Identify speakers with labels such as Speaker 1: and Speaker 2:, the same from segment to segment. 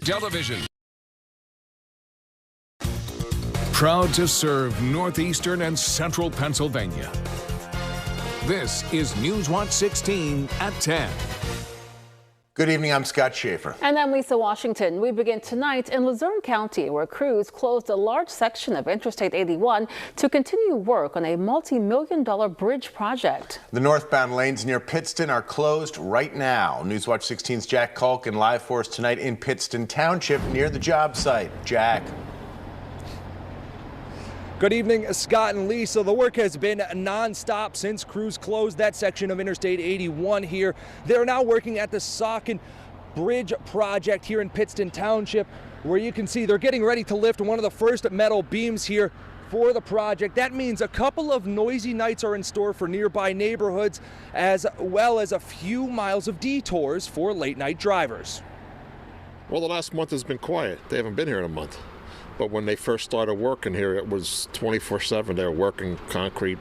Speaker 1: Television. Proud to serve northeastern and central Pennsylvania. This is News Watch 16 at 10.
Speaker 2: Good evening, I'm Scott Schaefer.
Speaker 3: And I'm Lisa Washington. We begin tonight in Luzerne County, where crews closed a large section of Interstate 81 to continue work on a multi-million-dollar bridge project.
Speaker 2: The northbound lanes near Pittston are closed right now. News Watch 16's Jack Culkin live for us tonight in Pittston Township near the job site. Jack.
Speaker 4: Good evening, Scott and Lisa. The work has been nonstop since crews closed that section of Interstate 81 here. They're now working at the Saucon Bridge project here in Pittston Township, where you can see they're getting ready to lift one of the first metal beams here for the project. That means a couple of noisy nights are in store for nearby neighborhoods, as well as a few miles of detours for late night drivers.
Speaker 5: Well, the last month has been quiet. They haven't been here in a month. But when they first started working here, it was 24/7. They were working concrete,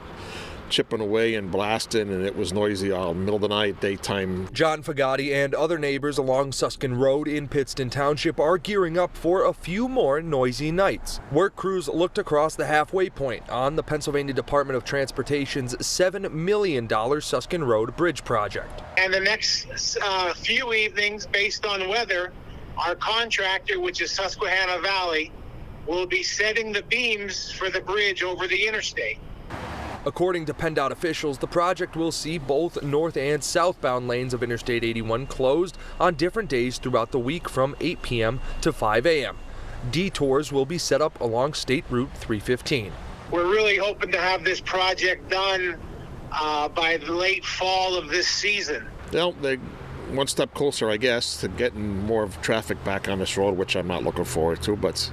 Speaker 5: chipping away and blasting, and it was noisy all middle of the night, daytime.
Speaker 4: John Fagati and other neighbors along Suskin Road in Pittston Township are gearing up for a few more noisy nights. Work crews looked across the halfway point on the Pennsylvania Department of Transportation's $7 million Suskin Road Bridge project.
Speaker 6: And the next few evenings, based on weather, our contractor, which is Susquehanna Valley, will be setting the beams for the bridge over the interstate.
Speaker 4: According to PennDOT officials, the project will see both north and southbound lanes of Interstate 81 closed on different days throughout the week from 8 p.m. to 5 a.m. Detours will be set up along State Route 315.
Speaker 6: We're really hoping to have this project done by the late fall of this season.
Speaker 5: Well, they're one step closer, I guess, to getting more of traffic back on this road, which I'm not looking forward to, but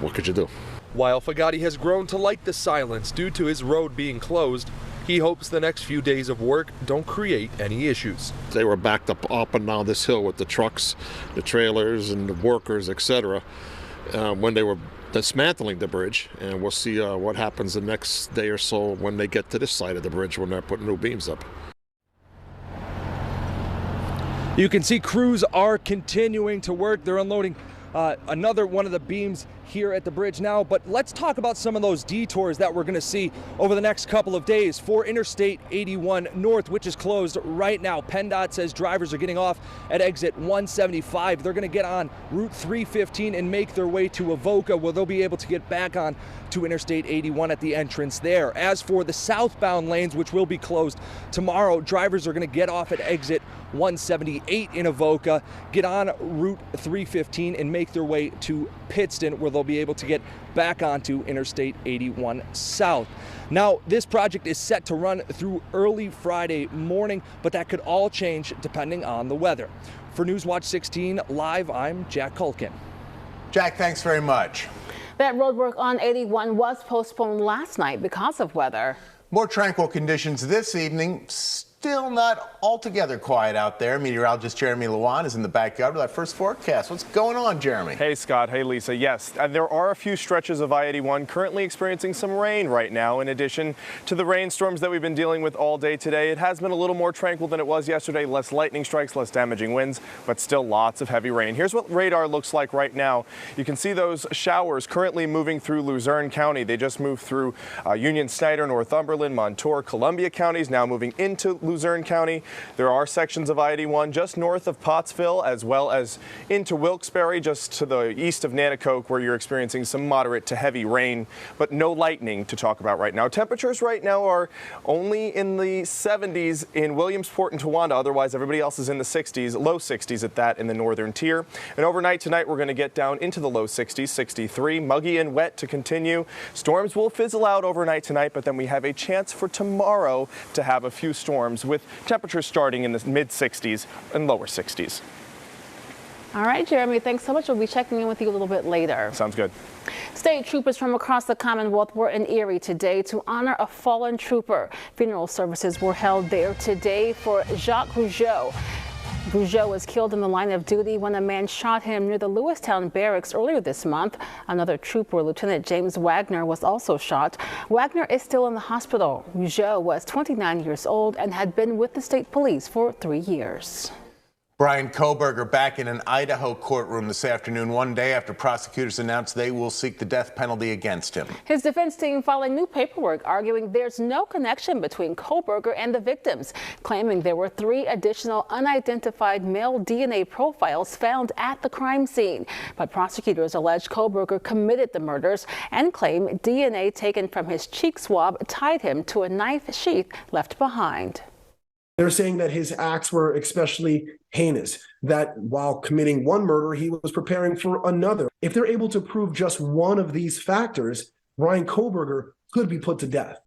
Speaker 5: what could you do?
Speaker 4: While Fagati has grown to like the silence due to his road being closed, he hopes the next few days of work don't create any issues.
Speaker 5: They were backed up and down this hill with the trucks, the trailers, and the workers, etc. When they were dismantling the bridge, and we'll see what happens the next day or so when they get to this side of the bridge when they're putting new beams up.
Speaker 4: You can see crews are continuing to work. They're unloading another one of the beams here at the bridge now, but let's talk about some of those detours that we're going to see over the next couple of days for Interstate 81 North, which is closed right now. PennDOT says drivers are getting off at exit 175. They're going to get on Route 315 and make their way to Avoca, where they'll be able to get back on to Interstate 81 at the entrance there. As for the southbound lanes, which will be closed tomorrow, drivers are going to get off at exit 178 in Avoca, get on Route 315 and make their way to Pittston, where they'll be able to get back onto Interstate 81 South. Now, this project is set to run through early Friday morning, but that could all change depending on the weather. For News Watch 16 Live, I'm Jack Culkin.
Speaker 2: Jack, thanks very much.
Speaker 3: That road work on 81 was postponed last night because of weather.
Speaker 2: More tranquil conditions this evening. Still not altogether quiet out there. Meteorologist Jeremy Lewan is in the backyard with our first forecast. What's going on, Jeremy?
Speaker 7: Hey, Scott. Hey, Lisa. Yes, there are a few stretches of I-81 currently experiencing some rain right now. In addition to the rainstorms that we've been dealing with all day today, it has been a little more tranquil than it was yesterday. Less lightning strikes, less damaging winds, but still lots of heavy rain. Here's what radar looks like right now. You can see those showers currently moving through Luzerne County. They just moved through Union, Snyder, Northumberland, Montour, Columbia counties, now moving into Luzerne County. There are sections of I-81 just north of Pottsville, as well as into Wilkes-Barre, just to the east of Nanticoke, where you're experiencing some moderate to heavy rain, but no lightning to talk about right now. Temperatures right now are only in the 70s in Williamsport and Towanda. Otherwise, everybody else is in the 60s, low 60s at that in the northern tier. And overnight tonight, we're going to get down into the low 60s, 63, muggy and wet to continue. Storms will fizzle out overnight tonight, but then we have a chance for tomorrow to have a few storms with temperatures starting in the mid-60s and lower 60s.
Speaker 3: All right, Jeremy, thanks so much. We'll be checking in with you a little bit later.
Speaker 7: Sounds good.
Speaker 3: State troopers from across the Commonwealth were in Erie today to honor a fallen trooper. Funeral services were held there today for Jacques Rougeau. Rougeau was killed in the line of duty when a man shot him near the Lewistown barracks earlier this month. Another trooper, Lieutenant James Wagner, was also shot. Wagner is still in the hospital. Rougeau was 29 years old and had been with the state police for 3 years.
Speaker 2: Brian Kohberger back in an Idaho courtroom this afternoon, one day after prosecutors announced they will seek the death penalty against him.
Speaker 3: His defense team filing new paperwork arguing there's no connection between Kohberger and the victims, claiming there were 3 additional unidentified male DNA profiles found at the crime scene. But prosecutors allege Kohberger committed the murders and claim DNA taken from his cheek swab tied him to a knife sheath left behind.
Speaker 8: They're saying that his acts were especially heinous, that while committing one murder, he was preparing for another. If they're able to prove just one of these factors, Brian Kohberger could be put to death.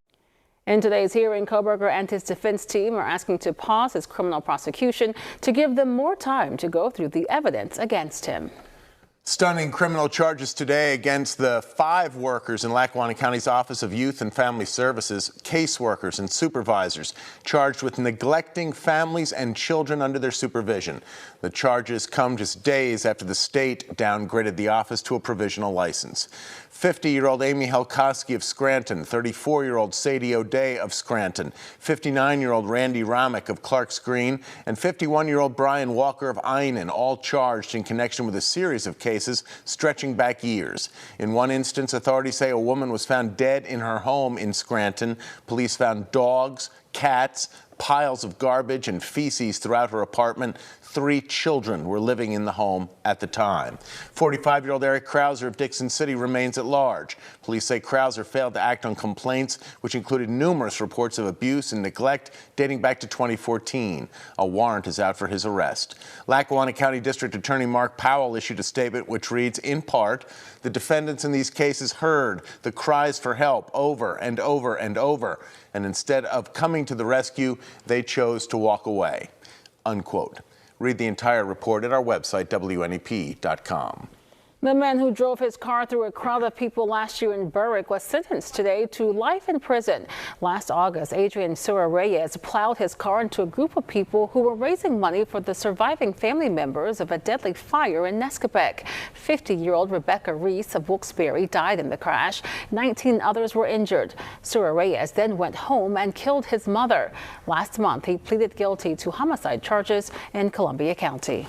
Speaker 3: In today's hearing, Kohberger and his defense team are asking to pause his criminal prosecution to give them more time to go through the evidence against him.
Speaker 2: Stunning criminal charges today against the 5 workers in Lackawanna County's Office of Youth and Family Services, caseworkers and supervisors charged with neglecting families and children under their supervision. The charges come just days after the state downgraded the office to a provisional license. 50-year-old Amy Helkoski of Scranton, 34-year-old Sadie O'Day of Scranton, 59-year-old Randy Ramick of Clarks Green, and 51-year-old Brian Walker of Einan, all charged in connection with a series of cases stretching back years. In one instance, authorities say a woman was found dead in her home in Scranton. Police found dogs, cats, piles of garbage and feces throughout her apartment. 3 children were living in the home at the time. 45-year-old Eric Krauser of Dixon City remains at large. Police say Krauser failed to act on complaints, which included numerous reports of abuse and neglect dating back to 2014. A warrant is out for his arrest. Lackawanna County District Attorney Mark Powell issued a statement which reads, in part, the defendants in these cases heard the cries for help over and over and over, and instead of coming to the rescue, they chose to walk away, unquote. Read the entire report at our website, WNEP.com.
Speaker 3: The man who drove his car through a crowd of people last year in Berwick was sentenced today to life in prison. Last August, Adrian Sura Reyes plowed his car into a group of people who were raising money for the surviving family members of a deadly fire in Nescopec. 50-year-old Rebecca Reese of Wilkes-Barre died in the crash. 19 others were injured. Sura Reyes then went home and killed his mother. Last month, he pleaded guilty to homicide charges in Columbia County.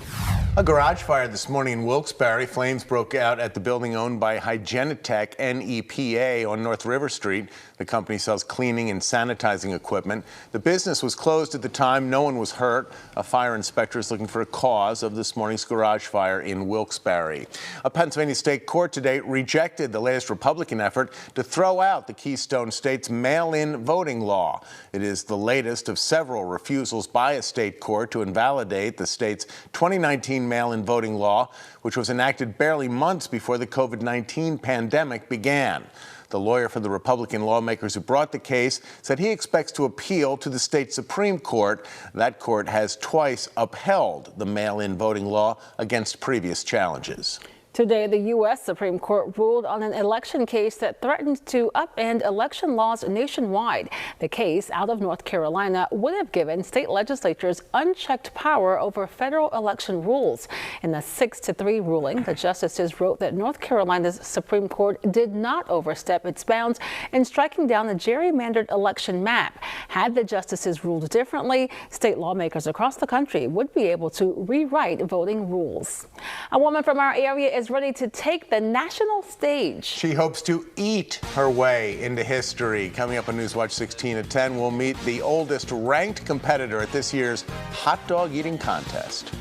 Speaker 2: A garage fire this morning in Wilkes-Barre. Flames broke out at the building owned by Hygienitech NEPA on North River Street. The company sells cleaning and sanitizing equipment. The business was closed at the time. No one was hurt. A fire inspector is looking for a cause of this morning's garage fire in Wilkes-Barre. A Pennsylvania state court today rejected the latest Republican effort to throw out the Keystone State's mail-in voting law. It is the latest of several refusals by a state court to invalidate the state's 2019 mail-in voting law, which was enacted barely months before the COVID-19 pandemic began. The lawyer for the Republican lawmakers who brought the case said he expects to appeal to the state Supreme Court. That court has twice upheld the mail-in voting law against previous challenges.
Speaker 3: Today, the U.S. Supreme Court ruled on an election case that threatened to upend election laws nationwide. The case out of North Carolina would have given state legislatures unchecked power over federal election rules. In a 6-3 ruling, the justices wrote that North Carolina's Supreme Court did not overstep its bounds in striking down a gerrymandered election map. Had the justices ruled differently, state lawmakers across the country would be able to rewrite voting rules. A woman from our area is ready to take the national stage.
Speaker 2: She hopes to eat her way into history. Coming up on Newswatch 16 at 10, we'll meet the oldest ranked competitor at this year's hot dog eating contest.